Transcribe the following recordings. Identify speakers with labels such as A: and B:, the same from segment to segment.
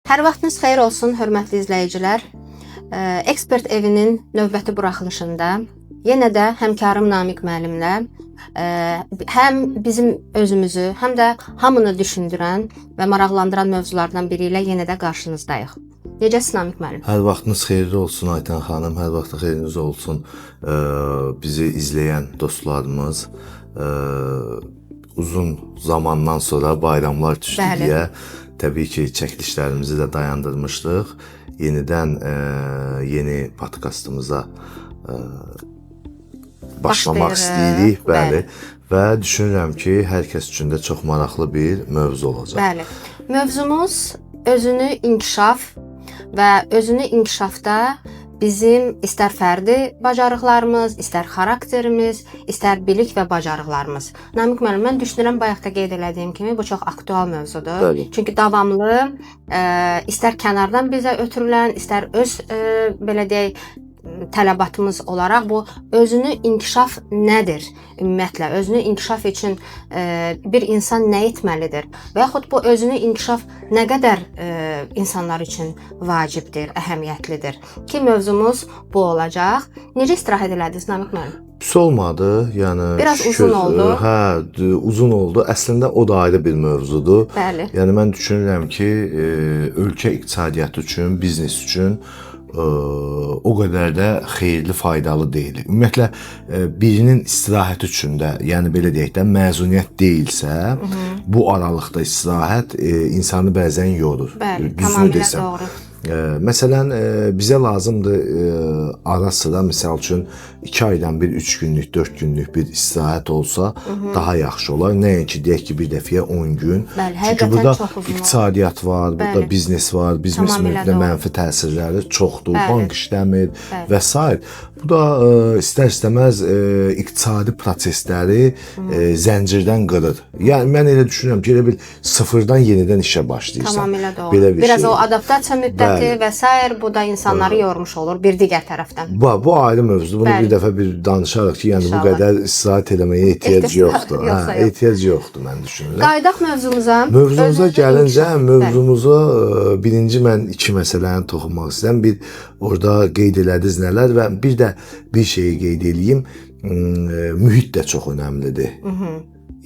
A: Hər vaxtınız xeyir olsun, hörmətli izləyicilər. Ekspert evinin növbəti buraxılışında yenə də həmkarım Namiq müəllimlə həm bizim özümüzü, həm də hamını düşündürən və maraqlandıran mövzulardan biri ilə yenə də qarşınızdayıq. Necəsiz Namiq müəllim?
B: Hər vaxtınız xeyirli olsun Aytan xanım, hər vaxtın xeyriniz olsun bizi izləyən dostlarımız. Uzun zamandan sonra bayramlar düşdü deyə təbii ki çəkilişlərimizi də dayandırmışdıq. Yenidən yeni podkastımıza başlamaq istəyirik, bəli. Və düşünürəm ki, hər kəs üçün də çox maraqlı bir mövzu olacaq.
A: Bəli. Mövzumuz özünü inkişaf və özünü inkişafda bizim istər fərdi bacarıqlarımız, istər xarakterimiz, istər bilik və bacarıqlarımız. Namiq müəllim, mən düşünürəm bayaq da qeyd elədiyim kimi bu çox aktual mövzudur.
B: Bəli.
A: Çünki davamlı istər kənardan bizə ötürülən, istər öz belə deyək tələbatımız olaraq bu özünü inkişaf nədir? Ümumiyyətlə özünü inkişaf üçün bir insan nə etməlidir? Və yaxud bu özünü inkişaf nə qədər insanlar üçün vacibdir, əhəmiyyətlidir? Ki mövzumuz bu olacaq. Necə istirahət elədiniz Namiq müəllim?
B: Pis olmadı, yəni
A: biraz uzun oldu.
B: Hə, uzun oldu. Əslində o da ayrı bir mövzudur.
A: Bəli.
B: Yəni mən düşünürəm ki, ölkə iqtisadiyyatı üçün, biznes üçün o qədər də xeyirli, faydalı deyil. Ümumiyyətlə birinin istirahət üçün də, yəni belə deyək də, məzuniyyət deyilsə, bu aralıqda istirahət insanı bəzən yorur.
A: Bəli,
B: düzünü
A: tamamilə
B: desəm.
A: doğru.
B: Məsələn, bizə lazımdır ara sıra, misal üçün 2 aydan bir 3 günlük, 4 günlük bir istirahət olsa daha yaxşı olar. Nəinki deyək ki, bir dəfəyə 10 gün.
A: Bəli,
B: çünki burada iqtisadiyyat var, burada biznes var, biznes mühitində mənfi təsirləri çoxdur, bank işləmir və s. Bu da istər-istəməz iqtisadi prosesləri zəncirdən qırır. Yəni mən elə düşünürəm ki, elə bir sıfırdan yenidən işə başlayırsan.
A: Tamamilə doğru. Biraz o adaptasiya müddəti və s. bu da insanları yormuş olur bir digər tərəfdən.
B: Bu ayrı mövzudur. Bunu bir dəfə bir danışarıq ki, yəni bu qədər istirahət eləməyə ehtiyac yoxdur. Ehtiyac yoxdur mən düşünürəm.
A: Qaydaq mövzumuza.
B: Mövzumuza gəlincə, mövzumuza birinci mən 2 məsələni toxunmaq istəyirəm. Bir orada qeyd elədiniz nələr və bir də bir şeyi qeyd edeyim. Mühit də çox önəmlidir.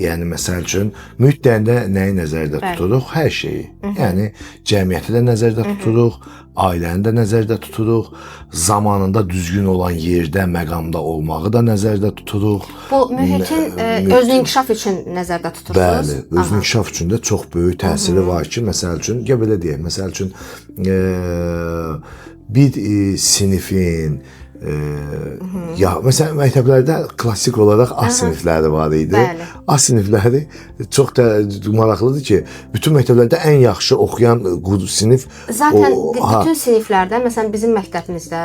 B: Yəni məsəl üçün mühit deyəndə nəyi nəzərdə tuturuq? Hər şeyi. Yəni cəmiyyəti də nəzərdə tuturuq, ailəni də nəzərdə tuturuq, zamanında düzgün olan yerdə, məqamda olmağı da nəzərdə tuturuq.
A: Bu mühitin özünü inkişaf üçün nəzərdə tutursunuz?
B: Bəli, özünü inkişaf üçün də çox böyük təsiri var ki, məsəl üçün, belə deyək, məsəl üçün bir sinifin ya məsələn məktəblərdə klassik olaraq A sinifləri var idi.
A: Bəli.
B: A sinifləri çox da maraqlıdır ki, bütün məktəblərdə ən yaxşı oxuyan sinif
A: zaten bütün siniflərdə, məsələn bizim məktəbimizdə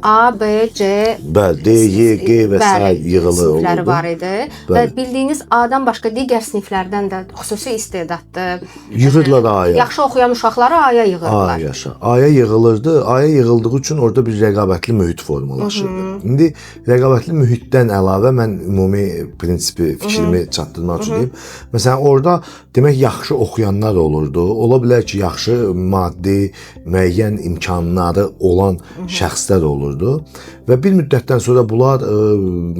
A: A, B, C,
B: D, Y, G və s. yığılı
A: sinifləri
B: olurdu.
A: var idi və bildiyiniz A-dan başqa digər siniflərdən də xüsusi istedadlı
B: Yığırdılar A-ya.
A: yaxşı oxuyan uşaqları A-ya yığırdılar.
B: A-ya yığılırdı. A-ya yığıldığı üçün orada bir rəqabətli mühit formalaşırdı. İndi rəqabətli mühitdən əlavə mən ümumi prinsipi, fikrimi çatdırmaq üçün deyim. Məsələn, orada demək yaxşı oxuyanlar olurdu. Ola bilər ki, yaxşı maddi müəyyən imkanları olan şəxslər olurdu. Və bir müddətdən sonra bunlar,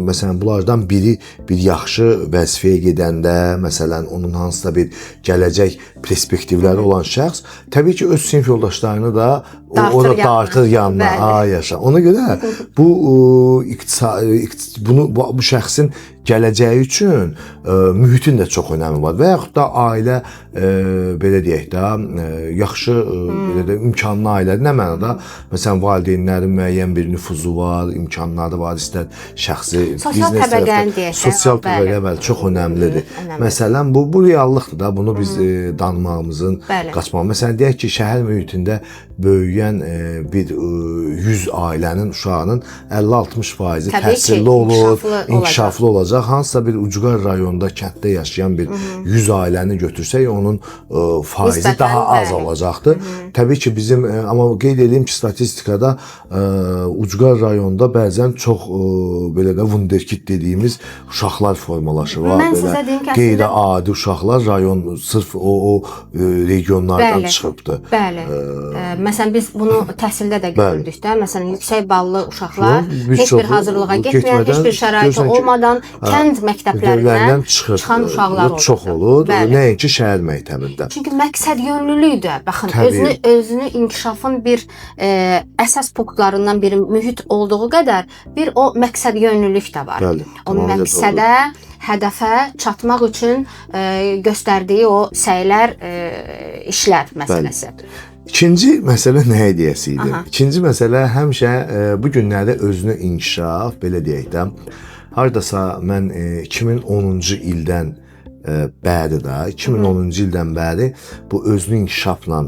B: məsələn, bunlardan biri bir yaxşı vəzifəyə gedəndə, məsələn, onun hansısa bir gələcək perspektivləri olan şəxs, təbii ki, öz sinif yoldaşlarını da orada dartır yanına. Yaşa. Ona görə bu şəxsin gələcəyi üçün mühitin də çox önəmi var. Və yaxud da ailə, belə deyək də, yaxşı imkanlı ailə, nə mənada, məsələn, valideynlərin müəyyən bir nüfuzu var, imkanları var, istər şəxsi
A: sosial təbəqənin deyək.
B: Sosial təbəqə çox önəmlidir. Məsələn, bu reallıqdır da, bunu biz danmağımızın, qaçmağımız. Məsələn, deyək ki, şəhər mühitində böyüyən bir 100 ailənin, uşağının 50-60% təhsilli olur, inkişaflı olacaq. azalacaq. Hansısa bir ucqar rayonda, kənddə yaşayan bir 100 ailəni götürsək, onun faizi
A: Nisbətən,
B: daha az
A: bəli.
B: olacaqdır. Təbii ki, bizim amma qeyd edeyim ki, statistikada ucqar rayonda bəzən çox belə də wunderkid dediyimiz uşaqlar formalaşır.
A: Mən sizə deyim ki,
B: qeyri-adi uşaqlar rayon sırf o regionlardan
A: Bəli.
B: çıxıbdır.
A: Bəli. Məsələn biz bunu təhsildə də görürdük də. Məsələn yüksək ballı uşaqlar heç bir hazırlığa getməyən, heç bir şəraiti olmadan kənd məktəblərindən çıxan uşaqlar olur.
B: Çox olur. Nəinki şəhər məktəbində.
A: Çünki məqsəd yönlülükdür. Baxın, özünü inkişafın bir əsas punktlarından biri mühit olduğu qədər bir o məqsəd yönlülük də var.
B: Bəli,
A: O məqsədə, hədəfə çatmaq üçün göstərdiyi o səylər, işlər məsələsi.
B: İkinci məsələ nə ideyası idi? İkinci məsələ həmişə bu günlərdə özünü inkişaf, belə deyək də, hardasa mən 2010-cu ildən bəri də, 2010-cu ildən bəri bu özünü inkişafla,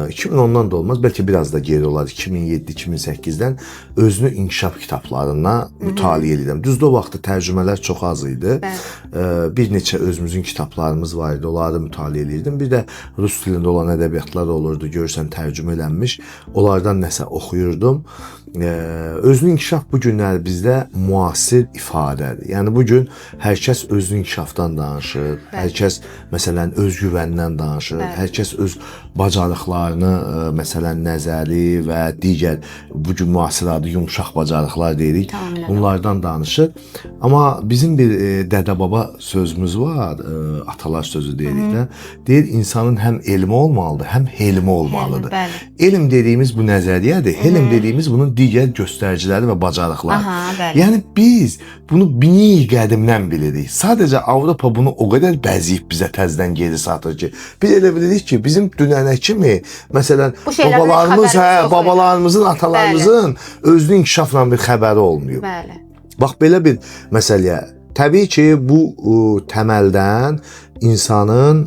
B: 2010-dan da olmaz, bəlkə biraz da geri olar, 2007-2008-dən özünü inkişaf kitablarına mütaliə edirəm. Düzdür, o vaxtda tərcümələr çox az idi. Bir neçə özümüzün kitablarımız var idi, onları mütaliə edirdim. Bir də rus dilində olan ədəbiyyatlar olurdu, görürsən tərcümə edilmiş, onlardan nəsə oxuyurdum. Özünü inkişaf bu günlər bizdə müasir ifadədir. Yəni bugün hər kəs özünü inkişafdan danışır, hər kəs məsələn özgüvəndən danışır, hər kəs öz bacarıqlarını, məsələn nəzəri və digər bugün müasir adı yumşaq bacarıqlar deyirik, bunlardan danışır. Amma bizim bir dədə-baba sözümüz var, atalar sözü deyirik də. Deyir, insanın həm elmi olmalıdır, həm helmi olmalıdır. Elm dediyimiz bu nəzəriyyədir, helm dediyimiz bunun digər göstəriciləri və bacarıqları. Yəni biz bunu bini qədimdən bilirik. Sadəcə Avropa bunu o qədər bəziyib bizə təzdən geri satır ki, biz elə bilirik ki, bizim dünənə kimi, məsələn, babalarımızın, atalarımızın özünü inkişafla bir xəbəri olmayıb. Bax, belə bir məsələyə. Təbii ki, bu təməldən insanın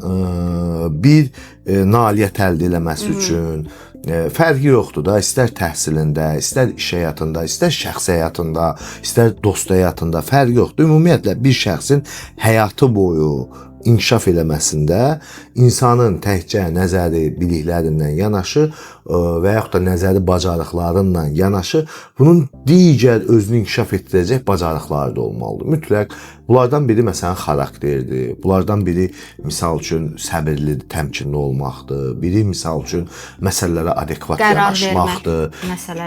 B: bir nailiyyət əldə eləməsi üçün fərqi yoxdur da, istər təhsilində, istər iş həyatında, istər şəxsi həyatında, istər dost həyatında fərqi yoxdur. Ümumiyyətlə bir şəxsin həyatı boyu inkişaf eləməsində insanın təkcə nəzəri biliklərindən yanaşı və yaxud da nəzəri bacarıqlarından yanaşı bunun digər özünü inkişaf etdirəcək bacarıqları da olmalıdır. Mütləq bunlardan biri məsələn xarakterdir. Bunlardan biri misal üçün səbirli, təmkinli olmaqdır. Biri misal üçün məsələlərə adekvat yanaşmaqdır.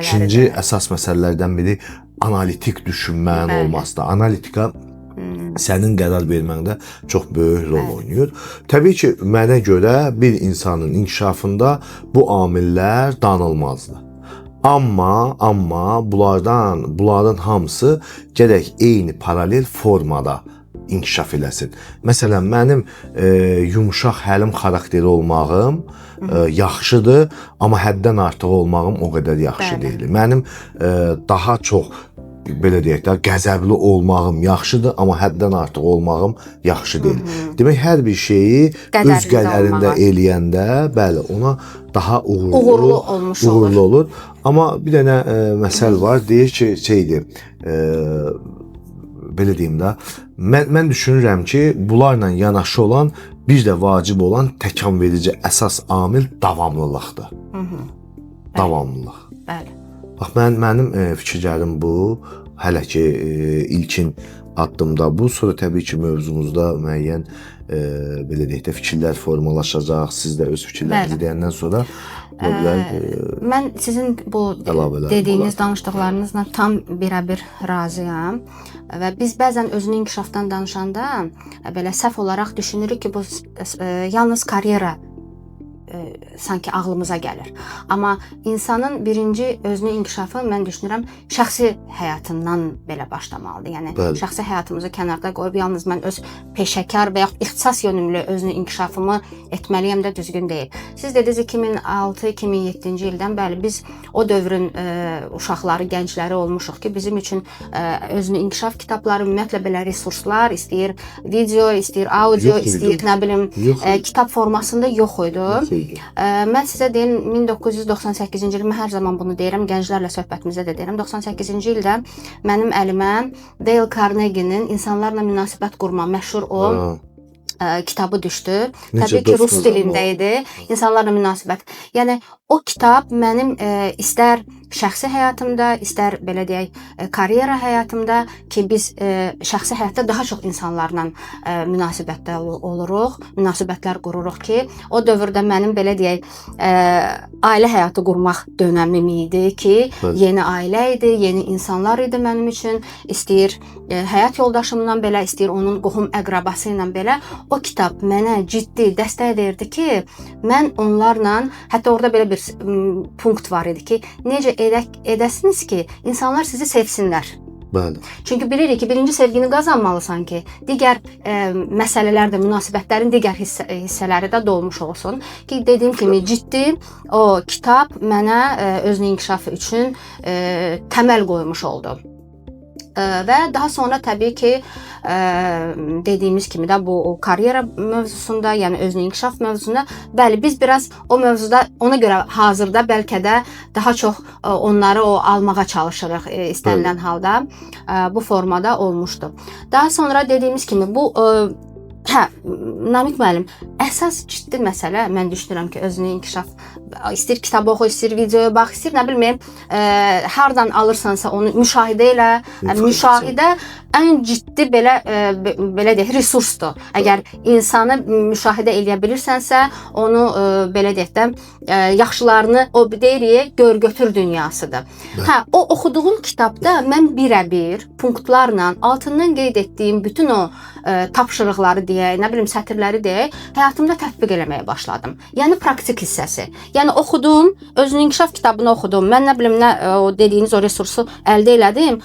B: İkinci əsas məsələlərdən biri analitik düşünmənin olmasıdır. Analitika sənin qərar verməndə çox böyük rol oynayır. Təbii ki, mənə görə bir insanın inkişafında bu amillər danılmazdır. Amma bunların hamısı gərək eyni paralel formada inkişaf eləsin. Məsələn, mənim yumşaq, həlim xarakteri olmağım yaxşıdır, amma həddən artıq olmağım o qədər yaxşı deyil. Mənim daha çox belə deyək də, qəzəbli olmağım yaxşıdır, amma həddən artıq olmağım yaxşı deyil. Demək, hər bir şeyi öz qədərində eləyəndə, bəli, ona daha uğurlu olur. Amma bir dənə məsəl var, deyir ki, belə deyim də, mən düşünürəm ki, bunlarla yanaşı olan, bir də vacib olan təkan verici əsas amil davamlılıqdır. Davamlılıq.
A: Bəli.
B: Bax, mənim fikirlərim bu, hələ ki ilkin addımda bu, sonra təbii ki mövzumuzda müəyyən belə deyək də fikirlər formalaşacaq, siz də öz fikirlərinizi deyəndən sonra
A: mən sizin bu dediyiniz, danışdıqlarınızla tam birəbir razıyam və biz bəzən özünü inkişafdan danışanda belə səhv olaraq düşünürük ki, bu yalnız karyera sanki ağlımıza gəlir. Amma insanın birinci özünü inkişafı mən düşünürəm şəxsi həyatından belə başlamalıdır. Yəni şəxsi həyatımızı kənarda qoyub yalnız mən öz peşəkar və yaxud ixtisas yönümlü özünü inkişafımı etməliyəm də düzgün deyil. Siz dediniz 2006-2007-ci ildən bəli biz o dövrün uşaqları, gəncləri olmuşuq ki, bizim üçün özünü inkişaf kitabları ümumiyyətlə belə resurslar, istəyir video, istəyir audio, istəyir nə bilim kitab formasında yox idi.
B: Buyurun.
A: Mən sizə deyim 1998-ci il, mən hər zaman bunu deyirəm, gənclərlə söhbətimizdə də deyirəm. 98-ci ildə mənim əlimə Dale Carnegie-nin İnsanlarla münasibət qurma məşhur o kitabı düşdü. Təbii ki, rus dilində idi. İnsanlarla münasibət. Yəni o kitab mənim istər şəxsi həyatımda, istər belə deyək, karyera həyatımda ki, biz şəxsi həyatda daha çox insanlarla münasibətdə oluruq, münasibətlər qururuq ki, o dövrdə mənim belə deyək, ailə həyatı qurmaq dönəmim idi ki, yeni ailə idi, yeni insanlar idi mənim üçün. İstəyir həyat yoldaşımla belə, istəyir onun qohum əqrabası ilə belə. O kitab mənə ciddi dəstək verdi ki, mən onlarla, hətta orada belə bir punkt var idi ki, necə edəsiniz ki, insanlar sizi sevsinlər.
B: Bəli.
A: Çünki bilirik ki, birinci sevgini qazanmalısan ki, digər məsələlər də, münasibətlərin digər hissələri də dolmuş olsun. Ki, dediyim kimi ciddi o kitab mənə özünün inkişafı üçün təməl qoymuş oldu. Və daha sonra təbii ki, dediyimiz kimi də bu karyera mövzusunda, yəni özünün inkişaf mövzusunda, bəli, biz biraz o mövzuda ona görə hazırda bəlkə də daha çox onları almağa çalışırıq istənilən halda. Bu formada olmuşdu. Daha sonra dediyimiz kimi bu Namiq müəllim, əsas ciddi məsələ, mən düşünürəm ki, özünün inkişaf, istəyir kitab oxu, istəyir videoya bax, istəyir nə bilməyim, hardan alırsansa onu müşahidə elə, müşahidə ən ciddi belə deyək, resursdur. Əgər insanı müşahidə eləyə bilirsənsə, onu belə deyək də, yaxşılarını o deyirik, gör-götür dünyasıdır. O oxuduğum kitabda mən birə-bir punktlarla altından qeyd etdiyim bütün o tapşırıqları deyək, nə bilim sətirləri deyək, həyatımda tətbiq eləməyə başladım. Yəni praktik hissəsi. Yəni oxudum, özünün inkişaf kitabını oxudum. Mən nə bilim nə o dediyiniz o resursu əldə elədim.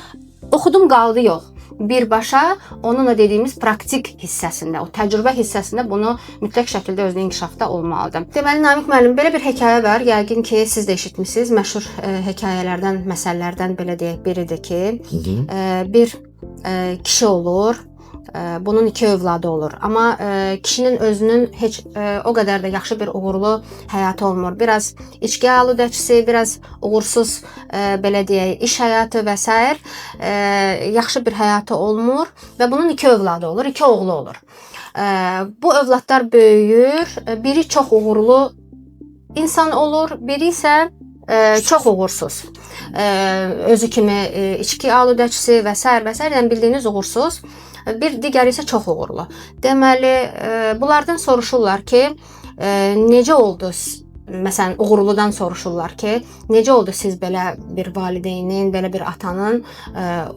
A: Oxudum, qaldı yox. Birbaşa onunla dediyimiz praktik hissəsində, o təcrübə hissəsində bunu mütləq şəkildə özünün inkişafda olmalıdır. Deməli, Namiq müəllim, belə bir hekayə var. Yəqin ki, siz də eşitmisiniz. Məşhur hekayələrdən, məsələlərdən belə deyək biridir ki, bir kişi olur. Bunun 2 övladı olur. Amma kişinin özünün heç o qədər də yaxşı bir uğurlu həyatı olmur. Biraz içki aludəçisi, biraz uğursuz belə deyək, iş həyatı və s. Yaxşı bir həyatı olmur və bunun 2 övladı olur, 2 oğlu olur. Bu övladlar böyüyür. Biri çox uğurlu insan olur, biri isə çox uğursuz. Özü kimi içki aludəçisi və s. Yəni bildiyiniz uğursuz. Bir digəri isə çox uğurlu. Deməli, bunlardan soruşurlar ki, necə oldu? Məsələn, uğurludan soruşurlar ki, necə oldu siz belə bir valideynin, belə bir atanın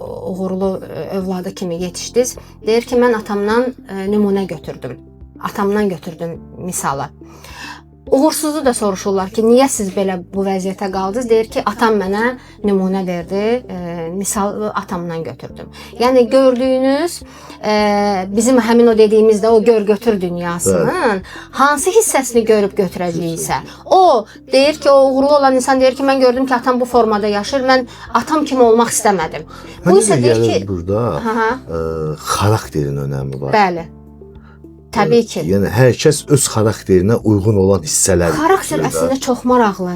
A: uğurlu övladı kimi yetişdiniz? Deyir ki, mən atamdan nümunə götürdüm. Atamdan götürdüm misalı. Uğursuzu da soruşurlar ki, niyə siz belə bu vəziyyətə qaldınız? Deyir ki, atam mənə nümunə verdi, misalı atamdan götürdüm. Yəni gördüyünüz bizim həmin o dediyimizdə o gör-götür dünyasının hansı hissəsini görüb götürəcəyiksə, o deyir ki, o uğurlu olan insan deyir ki, mən gördüm ki, atam bu formada yaşır, mən atam kimi olmaq istəmədim. Bu isə deyir ki,
B: burada xarakterin önəmi var.
A: Bəli. Təbii ki.
B: Yəni hər kəs öz xarakterinə uyğun olan hissələr.
A: Xarakter əslində çox maraqlı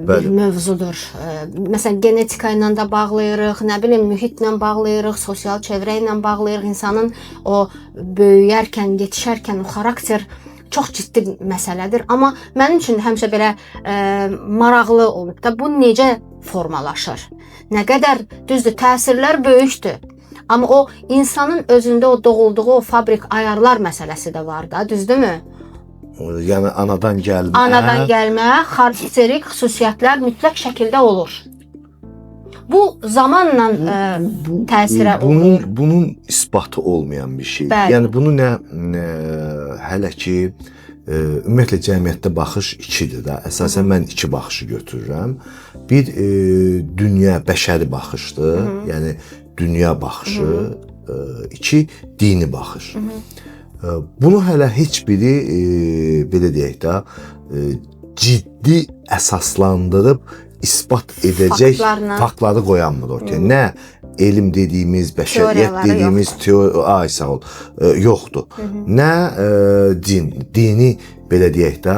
A: bir mövzudur. Məsələn, genetika ilə də bağlayırıq, nə bilim, mühitlə bağlayırıq, sosial çevrə ilə bağlayırıq. İnsanın o böyüyərkən, yetişərkən o xarakter çox ciddi məsələdir. Amma mənim üçün həmişə belə maraqlı olub da bu necə formalaşır? Nə qədər düzdür, təsirlər böyükdür. Amma o insanın özündə o doğulduğu o fabrik ayarlar məsələsi də var da, düzdürmü?
B: Yəni anadan gəlmə.
A: Anadan gəlmə, xarakterik xüsusiyyətlər mütləq şəkildə olur. Bu zamanla təsirə olur.
B: Bunun isbatı olmayan bir şey.
A: Bəli.
B: Yəni bunu hələ ki ümumiyyətlə cəmiyyətdə baxış ikidir də. Əsasən mən iki baxışı götürürəm. Bir dünya bəşəri baxışdır. Yəni dünya baxışı, 2 dini baxış. Bunu hələ heç biri belə deyək də ciddi əsaslandırıb isbat edəcək faktları qoyanmır ortaya. Nə elm dediyimiz, bəşəriyyət
A: Teoriyaları
B: dediyimiz ay sağ ol, yoxdur. Nə dini belə deyək də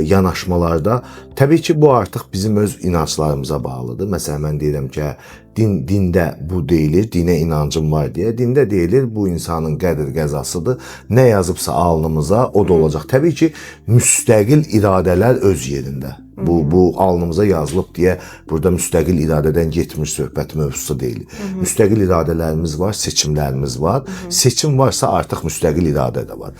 B: yanaşmalarda təbii ki bu artıq bizim öz inanclarımıza bağlıdır. Məsələn mən deyirəm ki, dində bu deyilir, dinə inancım var deyə. Dində deyilir bu insanın qədir qəzasıdır. Nə yazıbsa alnımıza o da olacaq. Təbii ki müstəqil iradələr öz yerində. Bu alnımıza yazılıb deyə burada müstəqil iradədən getmiş söhbət mövzusu deyil. Müstəqil iradələrimiz var, seçimlərimiz var. Seçim varsa artıq müstəqil iradə də var.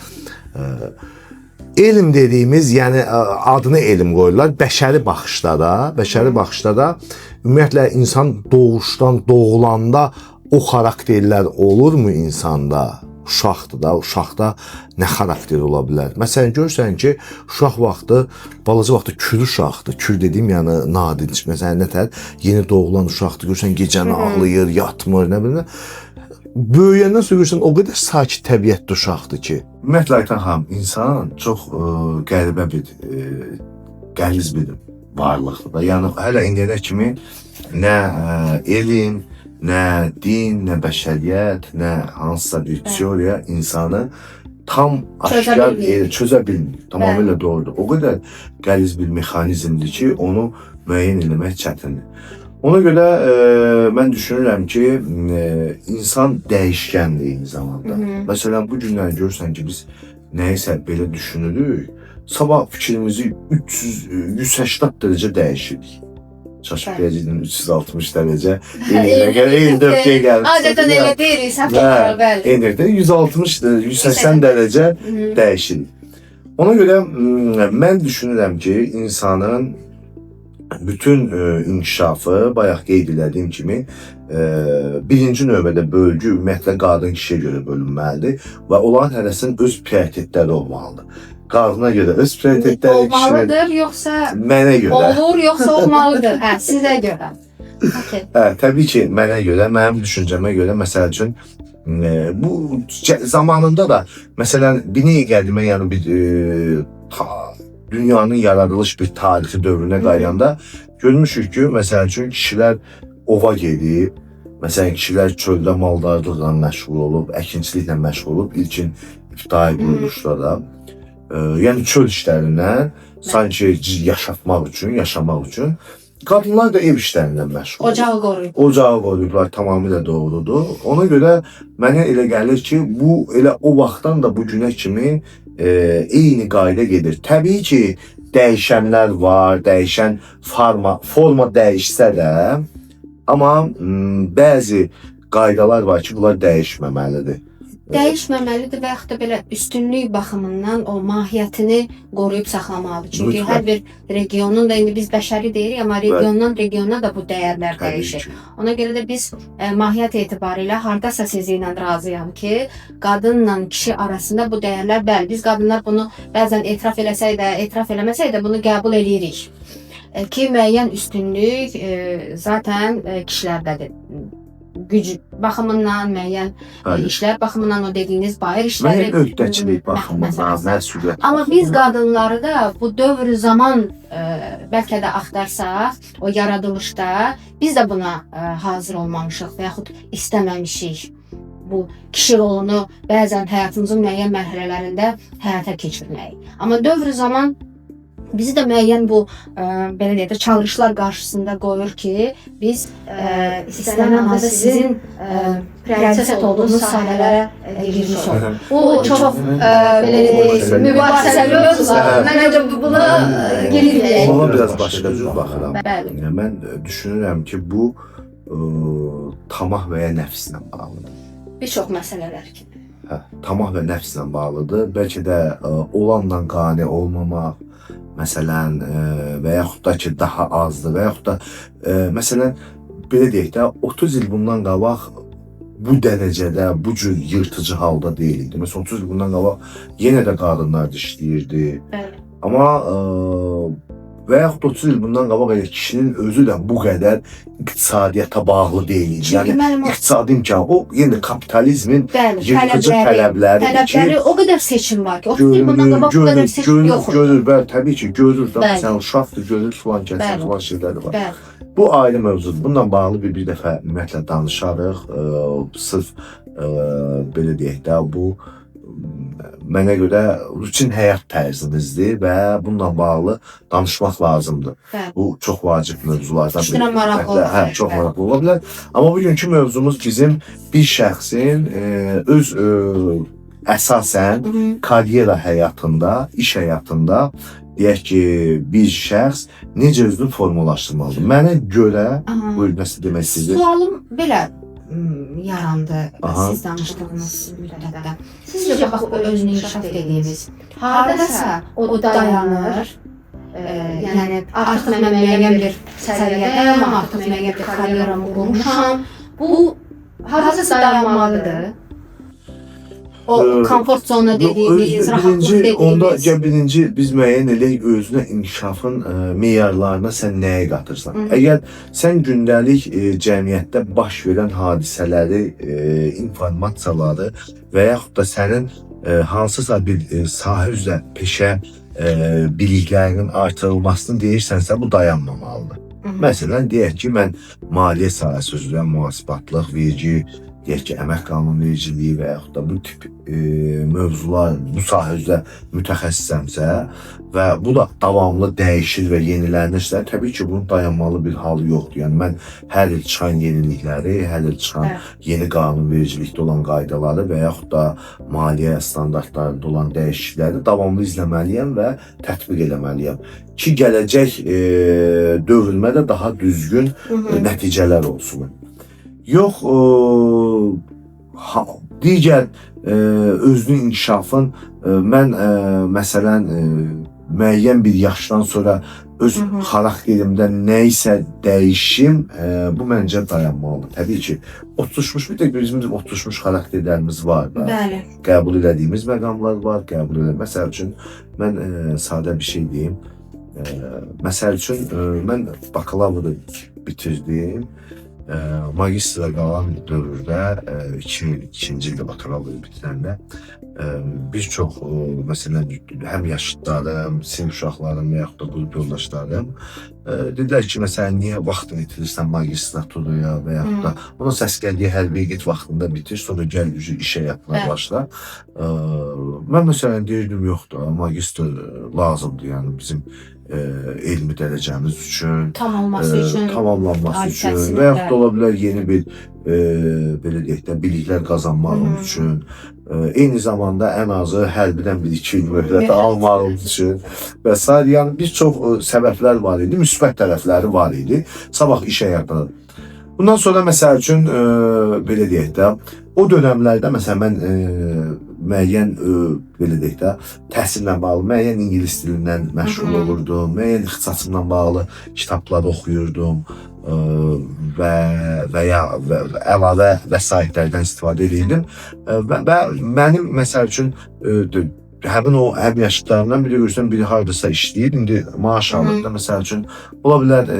B: Elm dediyimiz, yəni adını elm qoyurlar, bəşəri baxışda da ümumiyyətlə insan doğuşdan doğulanda o xarakterlər olurmu insanda? Uşaqdır da, uşaqda nə xarakter ola bilər? Məsələn, görürsən ki, uşaq vaxtı, balaca vaxtı kür uşaqdır. Kür dediyim, yəni nadir. Məsələn, nətər yeni doğulan uşaqdır. Görürsən, gecəni ağlayır, yatmır, nə bilim. Böyüyəndən sonra görürsən, o qədər sakit təbiətli uşaqdır ki. Ümumiyyətlə, Aytan xanım, insan çox qəribə bir, qəliz bir varlıqdır da. Yəni, hələ indiyənə kimi nə elm, nə din, nə bəşəriyyət, nə hansısa bir teoriya insanı tam aşkar çözə bilmir. Tamamilə doğrudur. O qədər qəliz bir mexanizmdir ki, onu müəyyən etmək çətindir. Ona görə mən düşünürəm ki, insan dəyişkəndir eyni zamanda. Məsələn, bu günləri görürsən ki, biz nəyisə belə düşünürük, sabah fikrimizi 180 dərəcə dəyişirik. Çaşıq deyəcəkdən 360 dərəcə, 54-yə gəlmiş.
A: Adətən elə deyirik, səhv olaraq, bəli.
B: Eynəkdə 160, 180 dərəcə dəyişirik. Ona görə mən düşünürəm ki, insanın bütün inkişafı, bayaq qeyd elədiyim kimi, birinci növbədə bölgü ümumiyyətlə qadın kişiyə görə bölünməlidir və onların hərəsinin öz prioritetləri olmalıdır. Qadına görə öz prioritetləri
A: olmalıdır, yoxsa
B: mənə görə.
A: Olur, yoxsa olmalıdır, sizə görə.
B: Təbii ki, mənə görə, mənim düşüncəmə görə, məsəl üçün, bu zamanında da, məsələn, bini qədimə, yəni bir dünyanın yaradılış bir tarixi dövrünə qayanda görmüşük ki, məsəl üçün, kişilər ova gedib, məsələn, kişilər çöldə maldarlıqla məşğul olub, əkinçiliklə məşğul olub, ilkin ibtidai quruluşlarda, yəni çöl işlərindən sanki yaşamaq üçün, qadınlar da ev işlərindən məşğul olub.
A: Ocağı qoruyub.
B: Ocağı qoruyublar, tamamilə doğrudur. Ona görə mənə elə gəlir ki, bu elə o vaxtdan da bu günə kimi eyni qayda gedir. Təbii ki, dəyişənlər var, dəyişən forma dəyişsə də, amma bəzi qaydalar var ki, bunlar dəyişməməlidir.
A: Dəyişməməlidir və yaxud da belə üstünlük baxımından o mahiyyətini qoruyub saxlamalıdır. Çünki hər bir regionun da, indi biz bəşəri deyirik, amma regiondan regiona da bu dəyərlər dəyişir. Ona görə də biz mahiyyət etibarilə hardasa sizinlə razıyam ki, qadınla kişi arasında bu dəyərlər, bəli, biz qadınlar bunu bəzən etiraf eləsək də, etiraf eləməsək də bunu qəbul edirik. Ki, müəyyən üstünlük zaten kişilərdədir. Güc baxımından, müəyyən işlər baxımından, o dediyiniz bayır işləri,
B: müəyyən öhdəçilik baxımından, məsuliyyət.
A: Amma biz qadınları da bu dövr zaman bəlkə də axtarsaq, o yaradılışda biz də buna hazır olmamışıq və yaxud istəməmişik. Bu kişi rolunu bəzən həyatımızın müəyyən mərhələlərində həyata keçirmək. Amma dövr zaman bizi də müəyyən bu belə deyək də çağırışlar qarşısında qoyur ki, biz istənilən halda sizin prioritet olduğunuz sahələrə girmiş olur. Bu çox belə deyək mübahisəli mövzular. Məncə buna girilməyək.
B: Ona biraz başqa cür baxıram.
A: Bəli.
B: Mən düşünürəm ki, bu tamah və ya nəfslə bağlıdır.
A: Bir çox məsələlər kimi.
B: Tamah və nəfslə bağlıdır. Bəlkə də olanla qane olmamaq, məsələn, və yaxud da ki, daha azdır və yaxud da, məsələn, belə deyək də, 30 il bundan qabaq bu dərəcədə, bu cür yırtıcı halda deyildi. Məsələn, 30 il bundan qabaq yenə də qadınlar da işləyirdi.
A: Bəli.
B: Amma və yaxud 30 il bundan qabaq elə kişinin özü də bu qədər iqtisadiyyata bağlı deyil.
A: Çünki mənim
B: iqtisadi imkan, o yenə kapitalizmin
A: bəli,
B: yırtıcı tələbləridir ki,
A: o qədər seçim var ki, 30 il bundan qabaq bu qədər seçim yox.
B: Görür, bəli, təbii ki, görür.
A: Bəli.
B: Sən uşaqdır, görür, filan kəsin,
A: Bəli.
B: filan şeyləri var.
A: Bəli.
B: Bu ayrı mövzudur. Bununla bağlı bir dəfə ümumiyyətlə danışarıq. Sırf belə deyək də, bu mənə görə rutin həyat tərzimizdir və bununla bağlı danışmaq lazımdır.
A: Bəli.
B: Bu çox vacib mövzulardan
A: İşinə maraqlı olur.
B: Hə, çox maraqlı ola bilər. Amma bugünkü mövzumuz bizim bir şəxsin öz əsasən karyera həyatında, iş həyatında deyək ki, bir şəxs necə özünü formalaşdırmalıdır. Mənə görə, buyur, nəsə demək istəyir?
A: Sualım belə yarandı
B: Aha.
A: siz danışdığınız müddətdə. Sizcə bax o özünü inkişaf dediyimiz hardasa o dayanır? Yəni artıq mən müəyyən bir səviyyədəyəm, artıq müəyyən bir karyeramı qurmuşam. Bu hardasa dayanmalıdır. O komfort zona dediyimiz, rahatlıq dediyimiz.
B: Birinci biz müəyyən edək özünə inkişafın meyarlarına sən nəyə qatırsan. Əgər sən gündəlik cəmiyyətdə baş verən hadisələri, informasiyaları və yaxud da sənin hansısa bir sahə üzrə peşə biliklərinin artırılmasını deyirsənsə, bu dayanmamalıdır. Məsələn, deyək ki, mən maliyyə sahəsi üzrə mühasibatlıq, vergi, deyək ki, əmək qanunvericiliyi və yaxud da bu tip mövzular, bu sahə üzrə mütəxəssisəmsə və bu da davamlı dəyişir və yenilənirsə, təbii ki, bunun dayanmalı bir halı yoxdur. Yəni, mən hər il çıxan yenilikləri, hər il çıxan yeni qanunvericilikdə olan qaydaları və yaxud da maliyyə standartlarında olan dəyişiklikləri davamlı izləməliyəm və tətbiq eləməliyəm ki, gələcək dövrülmədə daha düzgün nəticələr olsun. Yox, digər özünün inkişafın, mən məsələn, müəyyən bir yaşdan sonra öz xarakterimdə nə isə dəyişim, bu məncə dayanmalıdır. Təbii ki, bir tek bizim oturmuş xarakterlərimiz var da.
A: Bəli.
B: Qəbul elədiyimiz məqamlar var, məsəl üçün, mən sadə bir şey deyim. Məsəl üçün, mən bakalavru bitirdim. Magistra qalan dövrdə 2002-ci ildə bakalavru bitirəndə bir çox, məsələn, həm yaşıdlarım, sinif uşaqlarım və yaxud da qrup yoldaşlarım dedilər ki, məsələn, niyə vaxtını itirirsən magistraturaya və yaxud da ona səs gəldiyi hərbiyə get vaxtında bitir, sonra gəl iş həyatına başla. Mən məsələn deyirdim, yoxdur, magistr lazımdır, yəni bizim elmi dərəcəmiz üçün, tamamlanması üçün və yaxud da ola bilər yeni bir belə deyək də biliklər qazanmağım üçün, eyni zamanda ən azı hərbidən 1-2 il möhlət almağım üçün və s. Yəni bir çox səbəblər var idi, müsbət tərəfləri var idi sabah iş həyatına. Bundan sonra məsəl üçün belə deyək də, o dönəmlərdə məsələn mən müəyyən belə deyək də, təhsillə bağlı müəyyən ingilis dilindən məşğul olurdum, müəyyən ixtisasımla bağlı kitablar oxuyurdum və ya əlavə vəsaitlərdən istifadə edirdim və mənim məsəl üçün həmin o yaşıdlarımdan biri görürsən, biri hardasa işləyir, indi maaş alır da, məsəl üçün ola bilər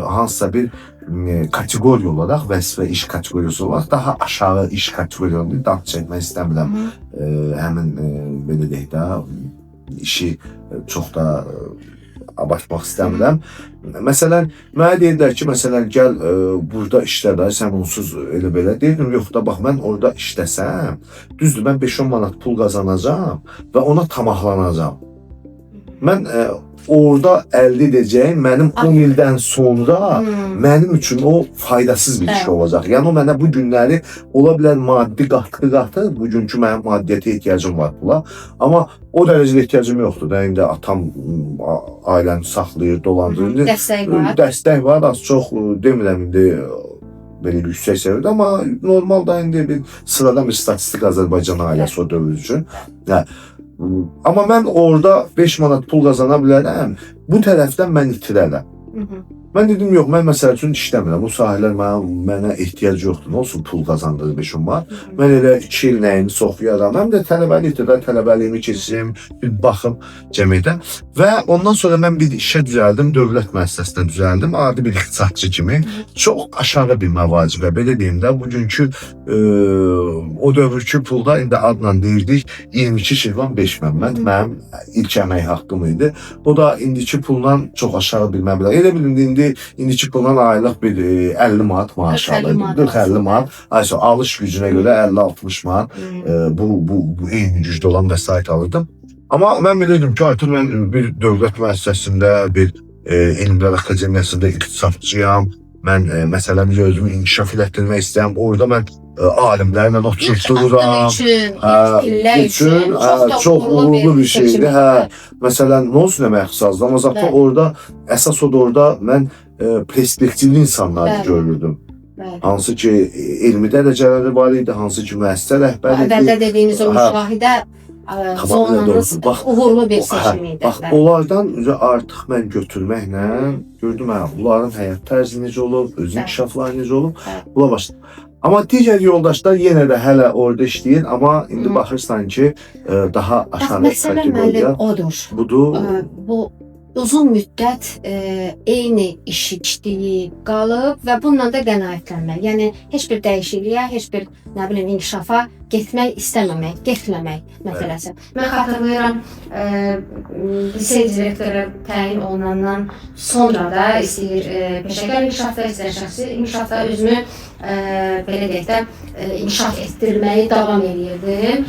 B: hansısa bir kateqoriya olaraq, vəzifə iş kateqoriyası olaraq daha aşağı iş kateqoriyalarını dağıt çəkmək istəmirəm. Həmin belə deyək də, işi çox da abartmaq istəmirəm. Məsələn, mənə deyirlər ki, məsələn, gəl burada işlə də, sən onsuz elə belə deyirdim, yox da, bax, mən orada işləsəm, düzdür, mən 5-10 manat pul qazanacam və ona tamahlanacam. Mən orada əldə edəcəyim mənim 10 ildən sonra mənim üçün o faydasız bir iş olacaq. Yəni o mənə bu günləri ola bilər maddi qatı, bugünkü mənim maddiyyətə ehtiyacım var pula. Amma o dərəcədə ehtiyacım yoxdur da, indi atam ailəni saxlayır, dolandırır. Dəstək var, az çox demirəm indi belə yüksək səviyyədə, amma normal da indi bir sıradan bir statistik Azərbaycan ailəsi o dövr üçün. Amma mən orada 5 manat pul qazana bilərəm, bu tərəfdən mən itirərəm. Mən dedim, yox, mən məsəl üçün işləmirəm. Bu sahələr mənə ehtiyac yoxdur. Nə olsun, pul qazandığım işim var. Mən elə 2 il nəyimi soxuyaram. Həm də tələbəlikdə tələbəliyimi keçirim, bir baxım cəmiyyətə. Və ondan sonra mən bir işə düzəldim, dövlət müəssisəsində düzəldim. Adi bir iqtisadçı kimi. Çox aşağı bir məvacibə, belə deyim də, bugünkü o dövrkü pulda indi adla deyirdik 22 şirvan 5 məmməd mənim ilk əmək haqqım idi. O da indiki pulla çox aşağı bir məbləğ. Elə bilin indi indiki pulla aylıq bir 50 manat maaş alırdım. 40-50 manat. Ayşə alış gücünə görə 50-60 manat bu eyni gücdə olan vəsait alırdım. Amma mən bilirdim ki, artıq mən bir dövlət müəssisəsində, bir Elmlər Akademiyasında iqtisadçıyam. Mən məsələmi özümü inkişaf etdirmək istəyirəm. Orada mən alimlərlə oturduram. Çox uğurlu bir şeydi. Məsələn, nə olsun demək ixtisasda, amma zaten orada əsas orada mən perspektivli insanları görürdüm. Hansı ki elmi dərəcələri var idi, hansı ki müəssisə rəhbəri idi.
A: Əvvəldə dediyiniz o müşahidə zonanız uğurlu bir seçim idi.
B: Bax, onlardan artıq mən götürməklə gördüm, bunların həyat tərzi necə olub, öz inkişafları necə olub, buna başladım. Amma digər yoldaşlar yenə də hələ orada işləyir, amma indi baxırsan ki, daha aşağı kateqoriya budur.
A: Bu uzun müddət eyni işi işləyib qalıb və bununla da qənaətlənmək. Yəni heç bir dəyişikliyə, heç bir nə bilim inkişafa getmək istəməmək, getməmək məsələsi. Mən xatırlayıram, lisey direktoru təyin olunandan sonra da istəyir peşəkar inkişafda, istəyir şəxsi inkişafda özümü belə deyək də inkişaf etdirməyi davam edirdim.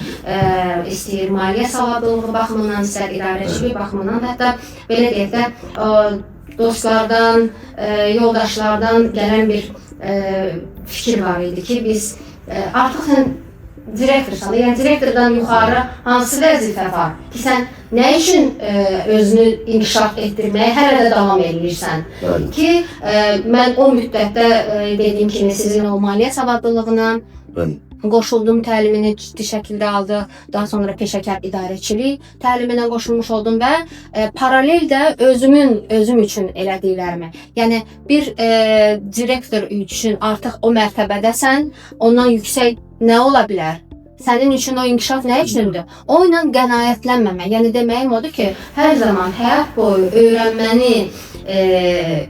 A: İstəyir maliyyə savadlılığı baxımından, istər idarəçilik baxımından, hətta belə deyək də dostlardan, yoldaşlardan gələn bir fikir var idi ki, biz artıq sən direktorsan, yəni direktordan yuxarı hansı vəzifə var ki, sən nə üçün özünü inkişaf etdirməyə hələ də davam edirsən ki, mən o müddətdə dediyim kimi sizin o maliyyə savadlılığına qoşuldum, təlimini ciddi şəkildə aldı. Daha sonra peşəkar idarəçilik təliminə qoşulmuş oldum və paralel də özüm üçün elədiklərimi. Yəni bir direktor üçün artıq o mərtəbədəsən, ondan yüksək nə ola bilər? Sənin üçün o inkişaf nə üçündür? O ilə qənaətlənməmək. Yəni deməyim odur ki, hər zaman həyat boyu öyrənməni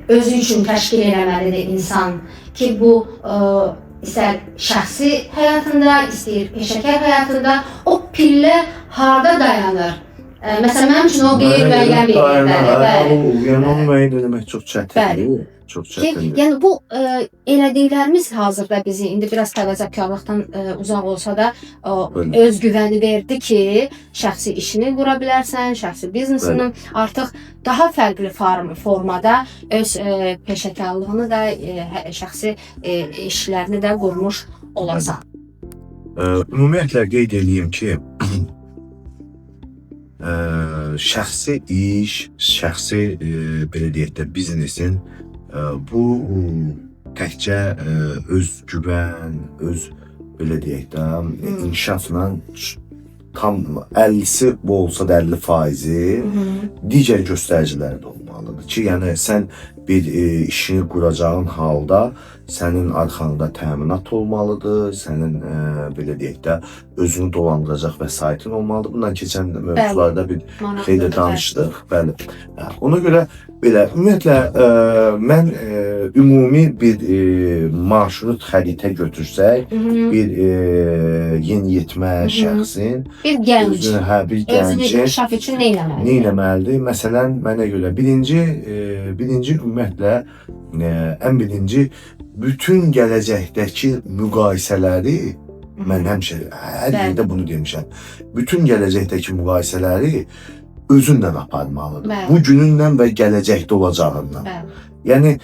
A: özü üçün təşkil eləməlidir insan ki, bu istər şəxsi həyatında, istəyir peşəkar həyatında o pillə harda dayanır? Məsələn, mənim üçün o qeyri-müəyyən bir yerdir.
B: Yəni onu müəyyən etmək çox çətindir.
A: Yəni bu elədiklərimiz hazırda bizi indi biraz təvəzzəkarlıqdan uzaq olsa da öz güvəni verdi ki, şəxsi işini qura bilərsən, şəxsi biznesini artıq daha fərqli formada öz peşəkarlığını da, şəxsi işlərini də qurmuş olasan.
B: Ümumiyyətlə qeyd edeyim ki, şəxsi iş, şəxsi belə deyək də biznesin bu təkcə öz güvən, öz belə deyək də inkişafla tam 50'si bu olsa da 50% digər göstəricilər də olmalıdır ki, yəni sən bir işini quracağın halda sənin arxanda təminat olmalıdır, sənin belə deyək də özünü dolandıracaq vəsaitin olmalıdır. Bundan keçən mövzularda bir xeyli danışdıq. Bəli. Ona görə belə ümumiyyətlə mən ümumi bir marşrut xəritə götürsək, bir yeniyetmə şəxsin
A: bir gənc
B: özünü
A: inkişaf üçün nə etməlidir?
B: Nə etməlidir? Məsələn, mənə görə birinci ümumiyyətlə ən birinci bütün gələcəkdəki müqayisələri mən həmişə hər yerdə bunu demişəm. Bütün gələcəkdəki müqayisələri özünlə aparmalıdır. Bu gününlə və gələcəkdə olacağından. Yəni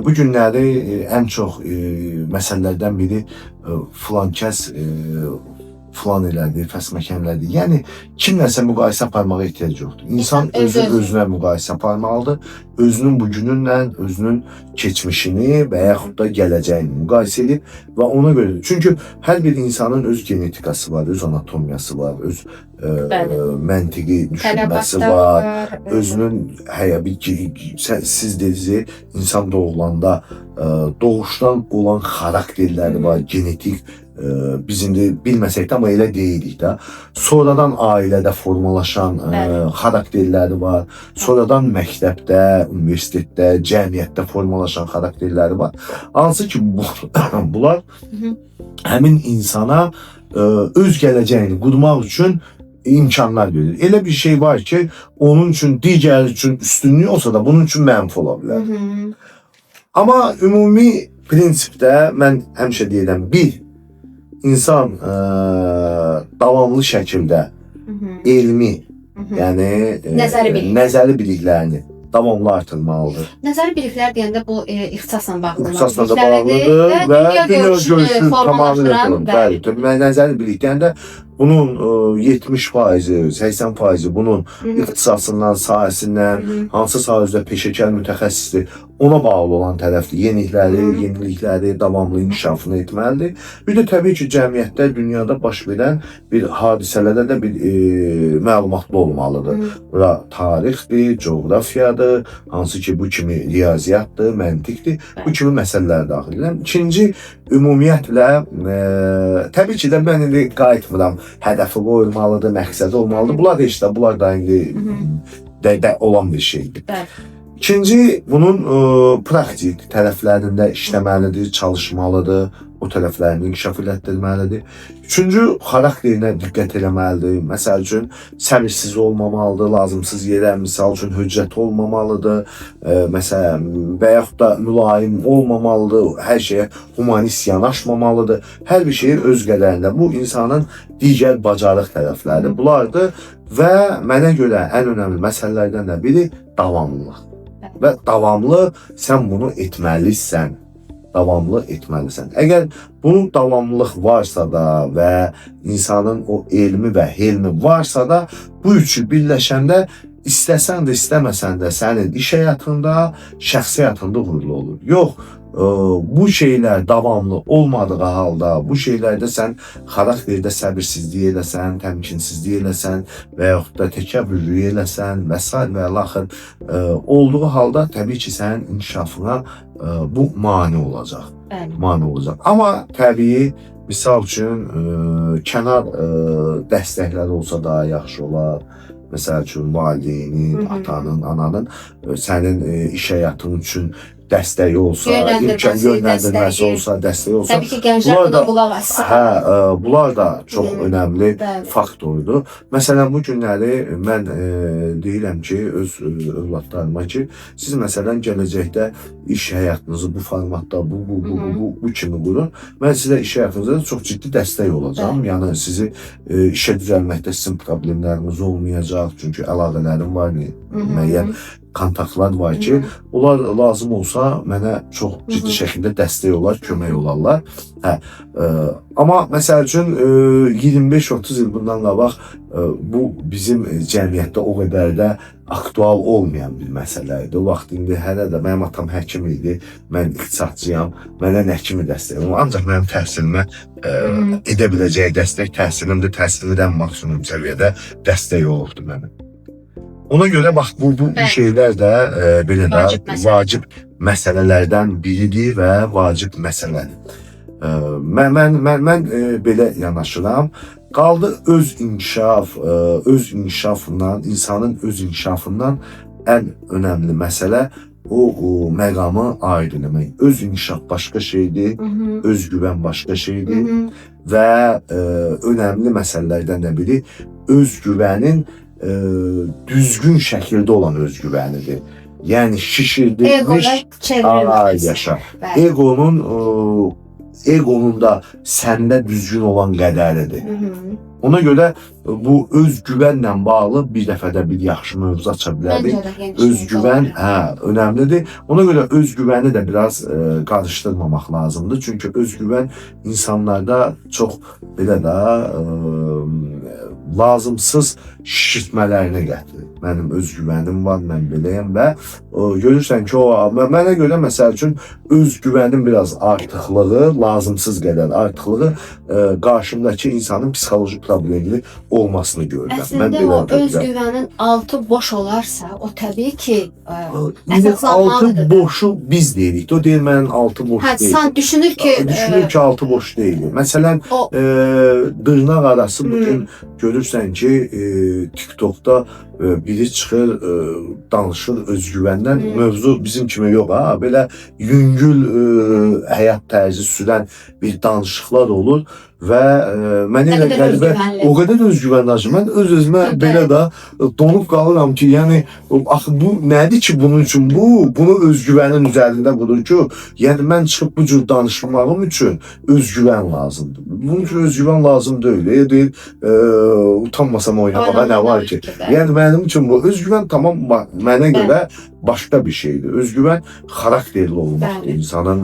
B: bu günləri ən çox məsələlərdən biri filan kəs filan elədi, fəsməkən elədi. Yəni kimləsə müqayisə aparmağa ehtiyac yoxdur. İnsan özünə müqayisə aparmalıdır. Özünün bugününlə, özünün keçmişini və yaxud da gələcəyini müqayisə edib və ona görə. Çünki hər bir insanın öz genetikası var, öz anatomiyası var, öz məntiqi düşünməsi var, özünün siz dediniz, insan doğulanda doğuşdan olan xarakterləri var, genetik bizim de bilməsək də, amma elə deyilik də. Sonradan ailədə formalaşan xarakterləri var. Sonradan məktəbdə, universitetdə, cəmiyyətdə formalaşan xarakterləri var. Hansı ki bunlar həmin insana öz gələcəyini qurmaq üçün imkanlar verir. Elə bir şey var ki, onun üçün, digər üçün üstünlüyü olsa da bunun üçün mənfi ola bilər. Amma ümumi prinsipdə mən həmişə deyirəm, insan davamlı şəkildə elmi, yəni nəzəri biliklərini davamlı artırmalıdır.
A: Nəzəri biliklər deyəndə bu ixtisasla bağlı.
B: İxtisasla da bağlıdır və dünya görüşü tamamilə qılınır. Nəzəri bilik deyəndə bunun 70%, 80% bunun ixtisasından, sahəsindən, hansı sahə üzrə peşəkar mütəxəssisdir, ona bağlı olan tərəfdir. Yenilikləri, davamlı inkişafını etməlidir. Bir də təbii ki, cəmiyyətdə, dünyada baş verən bir hadisələrdə də bir məlumatlı olmalıdır. Bura tarixdir, coğrafiyadır, hansı ki bu kimi riyaziyyatdır, məntiqdir, bu kimi məsələlər daxil edirəm. İkinci, ümumiyyətlə, təbii ki də mən indi qayıtmıram, hədəfi qoyulmalıdır, məqsədi olmalıdır. Bunlar da işte, bunlar da indi olan bir şeydir. İkinci, bunun praktik tərəflərində işləməlidir, çalışmalıdır, o tərəflərini inkişaf elətdirməlidir. Üçüncü, xarakterinə diqqət eləməlidir. Məsəl üçün, səbirsiz olmamalıdır, lazımsız yerə, misal üçün, höccət olmamalıdır, məsələn, və yaxud da mülayim olmamalıdır, hər şeyə humanist yanaşmamalıdır, hər bir şeyin öz qədərində. Bu, insanın digər bacarıq tərəfləri bunlardır və mənə görə ən önəmli məsələlərdən də biri davamlılıq. Və davamlı sən bunu etməlisən. Davamlı etməlisən. Əgər bunun davamlılıq varsa da və insanın o elmi və helmi varsa da, bu üçü birləşəndə istəsən də istəməsən də sənin iş həyatında, şəxsi həyatında uğurlu olur. Yox, bu şeylər davamlı olmadığı halda, bu şeylərdə sən xarakterdə səbirsizlik eləsən, təmkinsizlik eləsən və yaxud da təkəbbürlük eləsən və s. və laxır olduğu halda təbii ki, sənin inkişafına bu mane olacaq. Mane olacaq. Amma təbii, misal üçün, kənar dəstəkləri olsa daha yaxşı olar. Məsəl üçün, valideynin, atanın, ananın sənin iş həyatın üçün dəstəyi olsa, imkan yönləndirməsi olsa, dəstəyi olsa.
A: Təbii ki, gənclər buna qulaq assın.
B: Bunlar da çox önəmli faktordur. Məsələn, bu günləri mən deyirəm ki, öz övladlarıma ki, siz məsələn gələcəkdə iş həyatınızı bu formatda, bu kimi qurun. Mən sizə iş həyatınızda çox ciddi dəstək olacağım. Yəni, sizi işə düzəlməkdə sizin problemləriniz olmayacaq. Çünki əlaqələrim var, müəyyən kontaktlar var ki, onlar lazım olsa mənə çox ciddi şəkildə dəstək olar, kömək olarlar. Amma məsəl üçün 25-30 il bundan qabaq bu bizim cəmiyyətdə o qədər də aktual olmayan bir məsələ idi. O vaxt indi hələ də mənim atam həkim idi, mən iqtisadçıyam, mənə nə kimi dəstək olur. Ancaq mənim təhsilimə edə biləcəyi dəstək təhsilimdir, təhsilimdən maksimum səviyyədə dəstək olubdur mənim. Ona görə bax bu şeylər də belə də vacib məsələlərdən biridir və vacib məsələdir. Mən belə yanaşıram. Qaldı öz inkişafından, insanın öz inkişafından ən önəmli məsələ o məqamı aydın etmək. Öz inkişaf başqa şeydir, özgüvən başqa şeydir və önəmli məsələlərdən də biri özgüvənin düzgün şəkildə olan özgüvənidir. Yəni şişirdilmiş yaşa. Egonun egonun da səndə düzgün olan qədəridir. Ona görə bu özgüvənlə bağlı bir dəfədə bir yaxşı mövzu aça bilərik. Özgüvən önəmlidir. Ona görə özgüvəni də biraz qarışdırmamaq lazımdır. Çünki özgüvən insanlarda çox belə də lazımsız şişirtmələrini gətirir. Mənim özgüvənim var, mən beləyəm və görürsən ki, mənə görə məsəl üçün özgüvənin biraz artıqlığı, lazımsız qədər artıqlığı qarşımdakı insanın psixoloji problemli olmasını görürəm.
A: Əslində o özgüvənin altı boş olarsa, o təbii ki,
B: altı boşu biz deyirik. O deyil, mənim altı boş deyil.
A: Sən düşünür ki,
B: altı boş deyil. Məsələn, dırnaq arası bugün görürsən ki, TikTok'da biri çıxır, danışır özgüvəndən. Mövzu bizim kimi yox, belə yüngül həyat tərzi sürən bir danışıqlar olur və mənə elə qəribə, o qədər özgüvənli acı. Mən öz-özümə belə də donub qalıram ki, yəni, axı bu nədir ki bunun üçün? Bunu özgüvənin üzərində qudur ki, yəni mən çıxıb bu cür danışmağım üçün özgüvən lazımdır. Bunun üçün özgüvən lazım deyil. Deyil, utanmasam oynamağa nə var ki? Yəni, mənim üçün bu özgüvən tamam mənə görə başqa bir şeydir. Özgüvən xarakterli olmaqdır. İnsanın,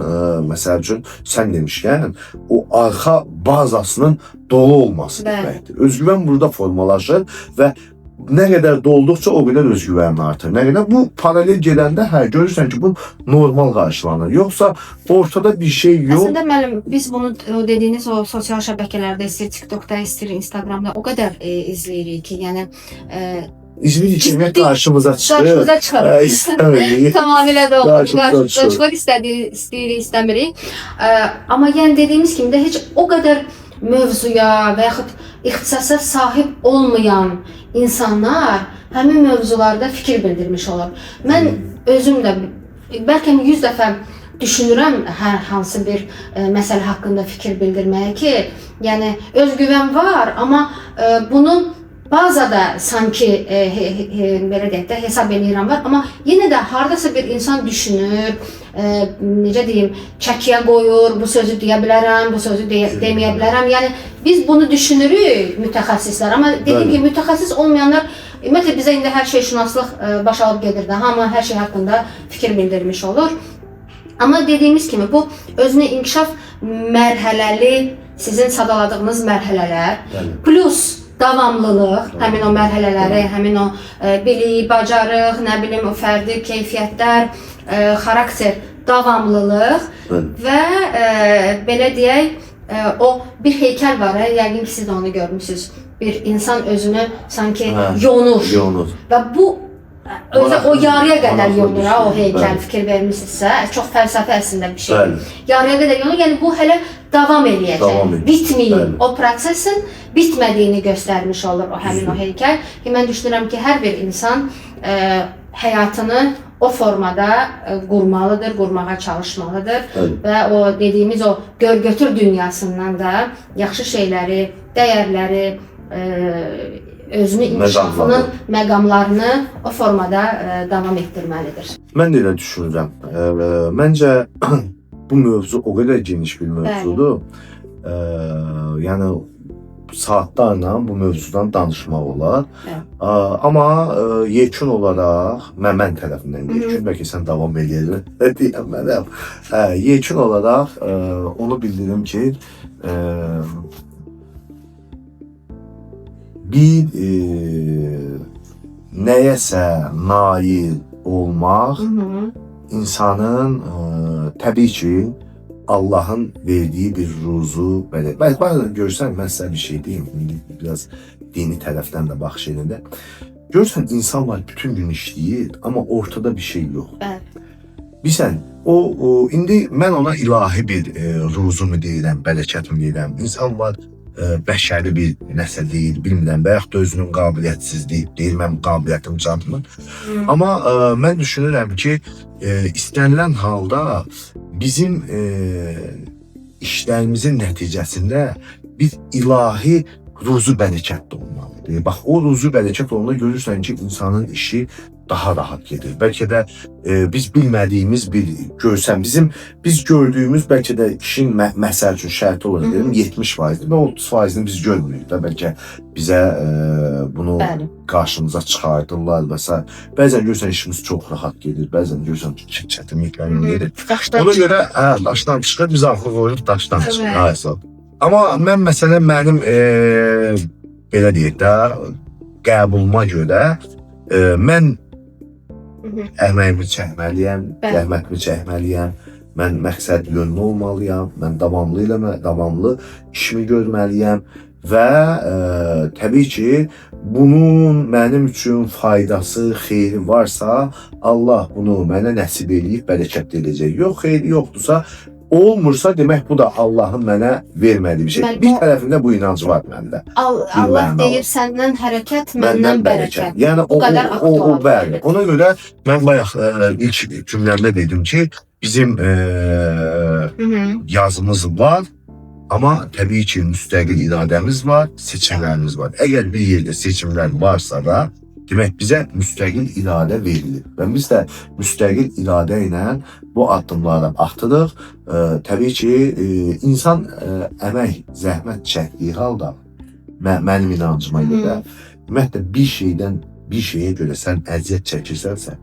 B: məsəl üçün, sən demişkən, o arxa bazasının dolu olması deməkdir. Özgüvən burada formalaşır və nə qədər dolduqca o qədər özgüvənin artır. Nə qədər bu paralel gedəndə görürsən ki, bu normal qarşılanır. Yoxsa ortada bir şey yox.
A: Əslində müəllim, biz bunu dediyiniz o sosial şəbəkələrdə, istəyir TikTok'da, istəyir Instagram'da o qədər izləyirik ki, yəni
B: İzmir kimi karşımıza çıxır. İstəmirik.
A: Tamamilə də qarşımıza çıxır, istəyirik, istəmirik. Amma yəni dediyimiz kimi də heç o qədər mövzuya və yaxud ixtisasa sahib olmayan insanlar həmin mövzularda fikir bildirmiş olur. Mən özüm də bəlkə 100 dəfə düşünürəm hər hansı bir məsələ haqqında fikir bildirməyə ki, yəni özgüvən var, amma bunu bazada sanki belə deyək də hesab edirəm var, amma yenə də hardasa bir insan düşünür, necə deyim, çəkiyə qoyur, bu sözü deyə bilərəm, bu sözü deməyə bilərəm. Yəni biz bunu düşünürük mütəxəssislər, amma dediyim ki, mütəxəssis olmayanlar ümumiyyətlə bizə indi hər şey şünaslıq baş alıb gedir də, hamı hər şey haqqında fikir bildirmiş olur. Amma dediyimiz kimi bu özünü inkişaf mərhələli, sizin sadaladığınız mərhələlər, plus davamlılıq, həmin o mərhələləri, həmin o bilik, bacarıq, nə bilim, o fərdi keyfiyyətlər, xarakter, davamlılıq və belə deyək, o bir heykəl var, yəqin ki siz də onu görmüşsünüz. Bir insan özünü sanki yonur və bu o yarıya qədər yonur o heykəl, fikir vermişsinizsə, çox fəlsəfi əslində bir şey. Yarıya qədər yonur, yəni bu hələ davam eləyəcək, bitməyir. O prosesin bitmədiyini göstərmiş olur həmin o heykəl. Mən düşünürəm ki, hər bir insan həyatını o formada qurmalıdır, qurmağa çalışmalıdır və o dediyimiz o gör-götür dünyasından da yaxşı şeyləri, dəyərləri, özünü inkişafının məqamlarını o formada davam etdirməlidir.
B: Mən də elə düşünürəm. Məncə bu mövzu o qədər geniş bir mövzudur. Yəni saatlarla bu mövzudan danışmaq olar. Amma yekun olaraq, mən tərəfindən yekun, bəlkə sən davam edirsən, deyəm mənəm. Yekun olaraq onu bildirim ki, bir nəyəsə nail olmaq insanın təbii ki Allah'ın verdiyi bir ruzu belə. Bazen görürsən, mən sizə bir şey deyim, biraz dini tərəfdən də baxış edəndə. Görürsən, insanlar bütün gün işləyir, amma ortada bir şey yox. Bilsən, indi mən ona ilahi bir ruzu mu deyirəm, bərəkət mi deyirəm, insanlar bəşəri bir nəsə deyil, bilmirəm, və yaxud da özünün qabiliyyətsizliyi deyil, mənim qabiliyyətim çatmır. Amma mən düşünürəm ki, istənilən halda bizim işlərimizin nəticəsində bir ilahi ruzu bərəkət də olmalıdır. Bax, o ruzu bərəkət olanda görürsən ki, insanın işi daha rahat gedir. Bəlkə də biz bilmədiyimiz bir görsən biz gördüyümüz bəlkə də kişinin məsəl üçün şərti olaraq dedim 70%, və 30%-ni biz görmürük də, bəlkə bizə bunu qarşımıza çıxardırlar və s. Bəzən görsən işimiz çox rahat gedir, bəzən görsən çətinliklərin gedir. Ona görə daşdan çıxır, biz axı qoyuruq daşdan çıxır. Amma mən məsələn mənim belə deyək də qəbuluma görə mən əməyimi çəkməliyəm, zəhmətimi çəkməliyəm, mən məqsəd yönlü olmalıyam, mən davamlı işimi görməliyəm və təbii ki, bunun mənim üçün faydası, xeyri varsa, Allah bunu mənə nəsib eləyib, bərəkət edəcək. Yox, xeyri yoxdursa, olmursa demək bu da Allahın mənə vermədiyi bir şey. Bir tərəfində bu inancı var məndə.
A: Allah deyir səndən hərəkət, məndən bərəkət.
B: Yəni o bəli. Ona görə mən bayaq ilk cümləmdə dedim ki, bizim yazımız var, amma təbii ki, müstəqil iradəmiz var, seçimlərimiz var. Əgər bir yerdə seçimlər varsa da, demək bizə müstəqil iradə verilir. Və biz də müstəqil iradə ilə bu addımları atırıq. Təbii ki, insan əmək, zəhmət çəkdiyi halda, mənim inancıma görə, ümumiyyətlə bir şeyə görə sən əziyyət çəkirsənsə,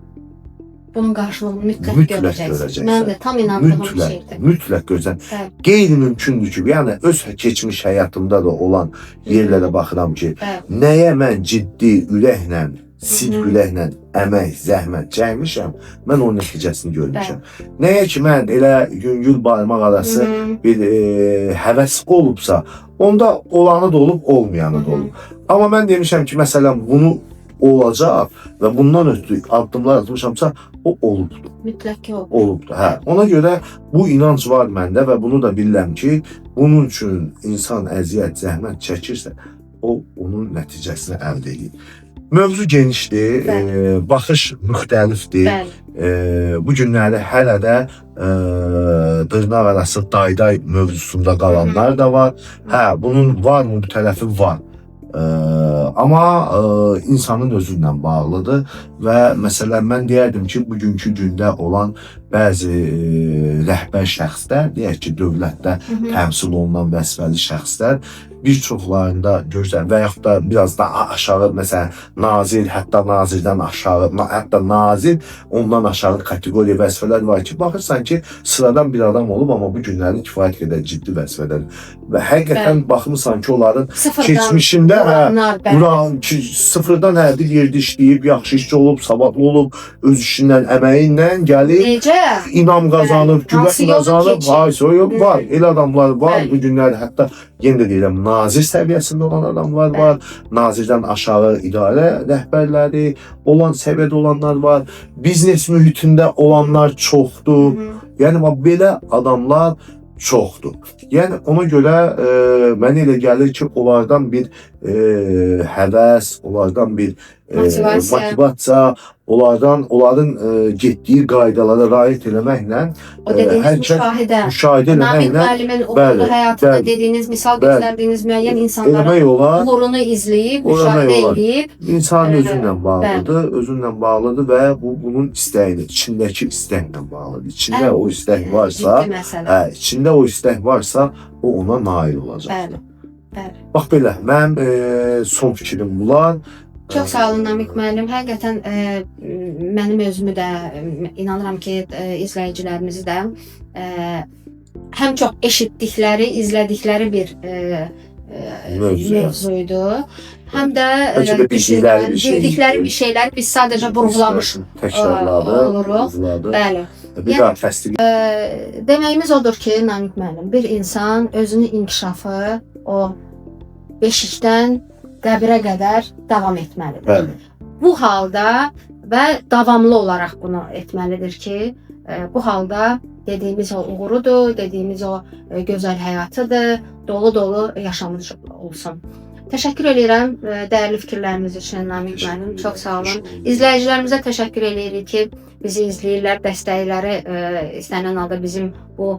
A: bunun qarşılığını mütləq görəcəksən. Mən də tam inandığım bir şeydir.
B: Mütləq görəcəksən. Qeyri-mümkündür ki, yəni öz keçmiş həyatımda da olan yerlərə baxıram ki, nəyə mən ciddi ürəklə, sidq ürəklə əmək, zəhmət çəkmişəm, mən onun nəticəsini görmüşəm. Nəyə ki, mən elə yüngül barmaq arası bir həvəs olubsa, onda olanı da olub, olmayanı da olub. Amma mən demişəm ki, məsələn, bunu olacaq və bundan ötürü addımlar atmışamsa, o olubdur.
A: Mütləq ki,
B: olubdur. Ona görə bu inanc var məndə və bunu da bilirəm ki, bunun üçün insan əziyyət, zəhmət çəkirsə, o onun nəticəsini əldə edir. Mövzu genişdir, baxış müxtəlifdir. Bu günləri hələ də dırnaq arası dayday mövzusunda qalanlar da var. Bunun var mı bu tərəfi var. Amma insanın özündən bağlıdır və məsələn mən deyərdim ki, bugünkü gündə olan bəzi rəhbər şəxslər, deyək ki, dövlətdə təmsil olunan vəzifəli şəxslər bir çoxlarında görürsən və yaxud da biraz da aşağı, məsələn, nazir, hətta nazirdən aşağı, hətta nazir ondan aşağı kateqoriya vəzifələr var ki, baxırsan ki, sıradan bir adam olub, amma bu günlərin kifayət qədər ciddi vəzifələr və həqiqətən baxmısan ki, onların keçmişində sıfırdan bir yerdə işləyib, yaxşı işçi olub, savadlı olub, öz işindən, əməyindən gəlib, inam qazanıb, güvən qazanıb, var, elə adamlar var, bu günlər hətta yenə də deyirəm, nazir səviyyəsində olan adamlar var, nazirdən aşağı idarə rəhbərləri olan səviyyədə olanlar var, biznes mühitində olanlar çoxdur. Yəni, belə adamlar çoxdur. Yəni, ona görə mənə elə gəlir ki, onlardan bir həvəs, onlardan bir motivasiya, onların getdiyi qaydalara riayət eləməklə,
A: o dediyiniz müşahidə eləməklə, müəllimin oxuduğu həyatında dediyiniz, misal göstərdiyiniz müəyyən insanların uğurunu izləyib, müşahidə edib.
B: İnsanın özünlə bağlıdır və bunun istəyini, içindəki istəklə bağlıdır. İçində o istək varsa, o ona nail olacaq. Bax belə, mənim son fikrim bunlar.
A: Çox sağ olun Namiq müəllim. Həqiqətən mənim özümü də inanıram ki, izləyicilərimizi də həm çox eşitdikləri, izlədikləri bir mövzuydu. Həm də bildikləri bir şeylər biz sadəcə vurğulamış oluruq. Bəli. Deməyimiz odur ki, Namiq müəllim, bir insan özünün inkişafı o beşikdən qəbirə qədər davam etməlidir. Bu halda və davamlı olaraq bunu etməlidir ki, bu halda dediyimiz o uğurudur, dediyimiz o gözəl həyatıdır, dolu-dolu yaşamımız olsun. Təşəkkür edirəm dəyərli fikirləriniz üçün Namiq müəllim. Çox sağ olun. İzləyicilərimizə təşəkkür edirik ki, bizi izləyirlər. Dəstəkləri istənilən halda bizim bu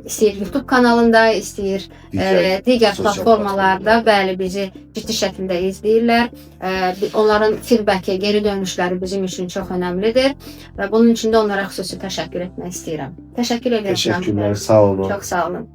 A: istəyir YouTube kanalında, istəyir digər platformalarda bəli bizi ciddi şəkildə izləyirlər. Onların feedbacki, geri dönüşləri bizim üçün çox önəmlidir və bunun üçün də onlara xüsusi təşəkkür etmək istəyirəm. Təşəkkür edirəm.
B: Təşəkkürlər, sağ olun.
A: Çox sağ olun.